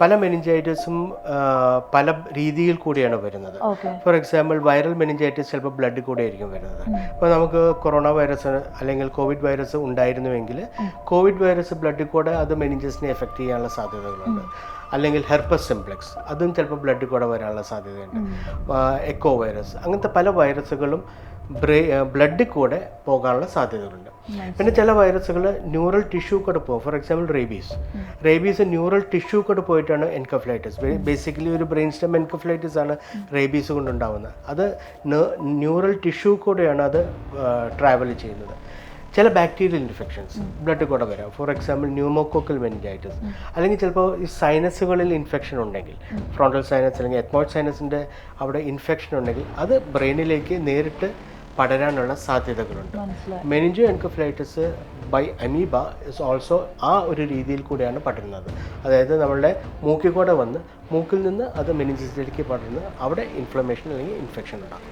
പല മെനിഞ്ചൈറ്റിസും പല രീതിയിൽ കൂടിയാണ് വരുന്നത്. ഫോർ എക്സാമ്പിൾ വൈറൽ മെനിഞ്ചൈറ്റിസ് ചിലപ്പോൾ ബ്ലഡിൽ കൂടെ ആയിരിക്കും വരുന്നത്. ഇപ്പോൾ നമുക്ക് കൊറോണ വൈറസ് അല്ലെങ്കിൽ കോവിഡ് വൈറസ് ഉണ്ടായിരുന്നുവെങ്കിൽ കോവിഡ് വൈറസ് ബ്ലഡിൽ കൂടെ അത് മെനിഞ്ചസിനെ എഫക്റ്റ് ചെയ്യാനുള്ള സാധ്യതകളുണ്ട്. അല്ലെങ്കിൽ ഹെർപ്പസ് സിംപ്ലെക്സ് അതും ചിലപ്പോൾ ബ്ലഡിൽ കൂടെ വരാനുള്ള സാധ്യതയുണ്ട്. എക്കോ വൈറസ് അങ്ങനത്തെ പല വൈറസുകളും ബ്ലഡിൽ കൂടെ പോകാനുള്ള സാധ്യതകളുണ്ട്. പിന്നെ ചില വൈറസുകൾ ന്യൂറൽ ടിഷ്യൂ കൂടെ പോകും. For example rabies neural tissue കൂടെ പോയിട്ടാണ് എൻകഫലൈറ്റിസ്. ബേസിക്കലി ഒരു ബ്രെയിൻ സ്റ്റെം എൻകഫലൈറ്റിസ് ആണ് റേബീസ് കൊണ്ടുണ്ടാകുന്നത്. അത് ന്യൂറൽ ടിഷ്യൂ കൂടെയാണ് അത് ട്രാവൽ ചെയ്യുന്നത്. ചില ബാക്ടീരിയൽ ഇൻഫെക്ഷൻസ് ബ്ലഡിൽ കൂടെ വരാം. ഫോർ എക്സാമ്പിൾ ന്യൂമോകോക്കൽ മെനിഞ്ചൈറ്റിസ്, അല്ലെങ്കിൽ ചിലപ്പോൾ ഈ സൈനസുകളിൽ ഇൻഫെക്ഷൻ ഉണ്ടെങ്കിൽ, ഫ്രോണ്ടൽ സൈനസ് അല്ലെങ്കിൽ എത്മോയിഡ് സൈനസിൻ്റെ അവിടെ ഇൻഫെക്ഷൻ ഉണ്ടെങ്കിൽ അത് ബ്രെയിനിലേക്ക് നേരിട്ട് പടരാനുള്ള സാധ്യതകളുണ്ട്. Meningoencephalitis by amoeba is also ആ ഒരു രീതിയിൽ കൂടിയാണ് പടരുന്നത്. അതായത് നമ്മളുടെ മൂക്കിൽ കൂടെ വന്ന് മൂക്കിൽ നിന്ന് അത് മെനിഞ്ചസിലേക്ക് പടരുന്നത്, അവിടെ ഇൻഫ്ലമേഷൻ അല്ലെങ്കിൽ ഇൻഫെക്ഷൻ ഉണ്ടാകും.